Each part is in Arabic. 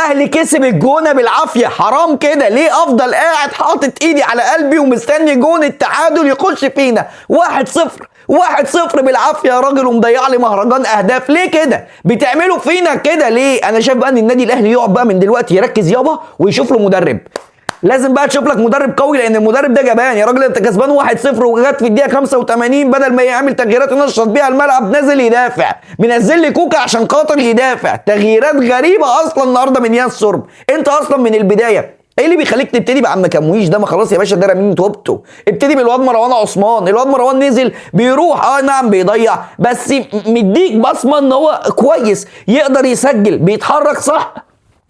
الاهلي كسب الجونه بالعافيه، حرام كده. ليه افضل قاعد حاطط ايدي على قلبي ومستني جون التعادل يخش فينا 1-0 1-0 بالعافيه يا راجل، ومضيع لي مهرجان اهداف؟ ليه كده بتعملوا فينا كده ليه؟ انا شايف بقى ان النادي الاهلي يقعد بقى من دلوقتي يركز يابا ويشوف له مدرب. لازم بقى تشوف لك مدرب قوي، لان المدرب ده جبان يا راجل. انت كسبان 1-0 وجت في الدقيقه 85 بدل ما يعمل تغييرات ينشط بيها الملعب نازل يدافع، منزل لي كوكا عشان خاطر يدافع. تغييرات غريبه اصلا النهارده من ياس سورب. انت اصلا من البدايه ايه اللي بيخليك تبتدي بعم كمويش ده؟ ما خلاص يا باشا ده رامين توبته. ابتدي بالواد مروان عثمان. الواد مروان نزل بيروح نعم بيضيع، بس مديك بصمه ان هو كويس، يقدر يسجل، بيتحرك صح،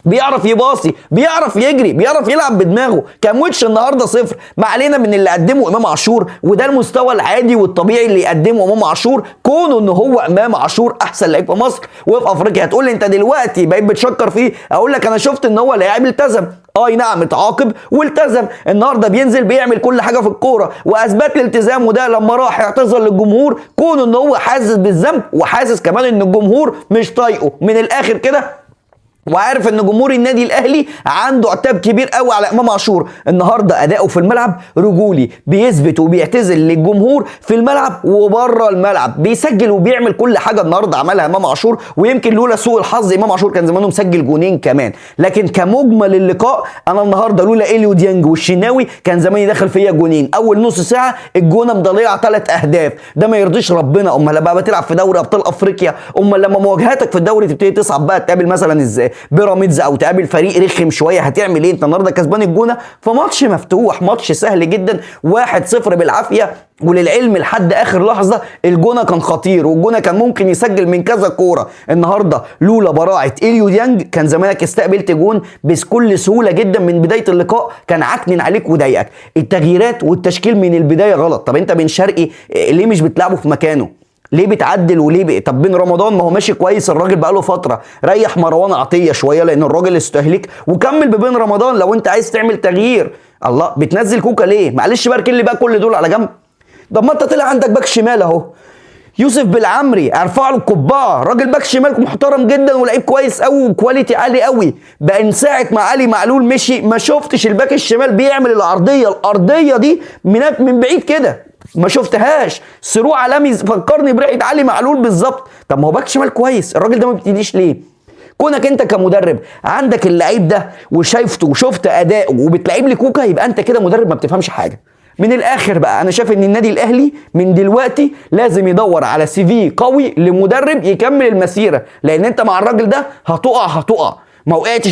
بيعرف يباصي، بيعرف يجري، بيعرف يلعب بدماغه. كامويتش النهارده 0. ما علينا من اللي قدمه امام عاشور، وده المستوى العادي والطبيعي اللي يقدمه امام عاشور، كونه ان هو امام عاشور احسن لعيب في مصر وفي افريقيا. هتقول لي انت دلوقتي بقيت بتشكر فيه، اقول لك انا شفت ان هو لاعب التزم. اي نعم اتعاقب والتزم، النهارده بينزل بيعمل كل حاجه في الكوره، واثبت الالتزام. وده لما راح يعتذر للجمهور، كونه ان هو حاسس بالذنب وحاسس كمان ان الجمهور مش طايقه من الاخر كده، وعارف ان جمهور النادي الاهلي عنده عتاب كبير قوي على امام عاشور. النهارده اداؤه في الملعب رجولي، بيثبت وبيعتذر للجمهور في الملعب وبره الملعب، بيسجل وبيعمل كل حاجه النهارده عملها امام عاشور. ويمكن لولا سوء الحظ امام عاشور كان زمانه مسجل جونين كمان. لكن كمجمل اللقاء انا النهارده لولا اليو ديانج والشناوي كان زماني داخل فيا جونين. اول نص ساعه الجونه مضيعه 3 اهداف، ده ما يرضيش ربنا. امال لما بتلعب في دوري ابطال افريقيا، امال لما مواجهاتك في الدوري تبتدي تصعب بقى، تقابل مثلا ازاي بيراميدز او تقابل فريق رخم شويه، هتعمل ايه؟ انت النهارده كسبان الجونه في ماتش مفتوح، ماتش سهل جدا 1-0 بالعافيه. وللعلم لحد اخر لحظه الجونه كان خطير، والجونه كان ممكن يسجل من كذا كوره. النهارده لولا براعه اليو ديانج كان زمانك استقبلت جون بكل سهوله جدا من بدايه اللقاء، كان عكنن عليك وضايقك. التغييرات والتشكيل من البدايه غلط. طب انت بن شرقي ليه مش بتلعبه في مكانه؟ ليه بتعدل وليه طب بن رمضان ما هو ماشي كويس، الراجل بقاله فتره. ريح مروان عطيه شويه لان الراجل استهلك، وكمل ببن رمضان لو انت عايز تعمل تغيير. الله، بتنزل كوكا ليه؟ معلش بقى اركن لي بقى كل دول على جنب. طب ما انت طلع عندك باك شمال اهو، يوسف بالعمري، ارفع له القبعه. راجل باك شمال محترم جدا ولعيب كويس قوي وكواليتي عالي قوي. بقى من ساعه ما علي معلول مشي ما شفتش الباك الشمال بيعمل الارضيه دي من بعيد كده، ما شفتهاش. سرو عالمي فكرني بريحه علي معلول بالظبط. طب ما هو باك شمال كويس، الراجل ده ما بيبتديش ليه؟ كونك انت كمدرب عندك اللعيب ده وشايفته وشفت اداؤه وبتلعب لي كوكا، يبقى انت كده مدرب ما بتفهمش حاجه. من الاخر بقى انا شايف ان النادي الاهلي من دلوقتي لازم يدور على سي في قوي لمدرب يكمل المسيره، لان انت مع الراجل ده هتقع. ما وقعتش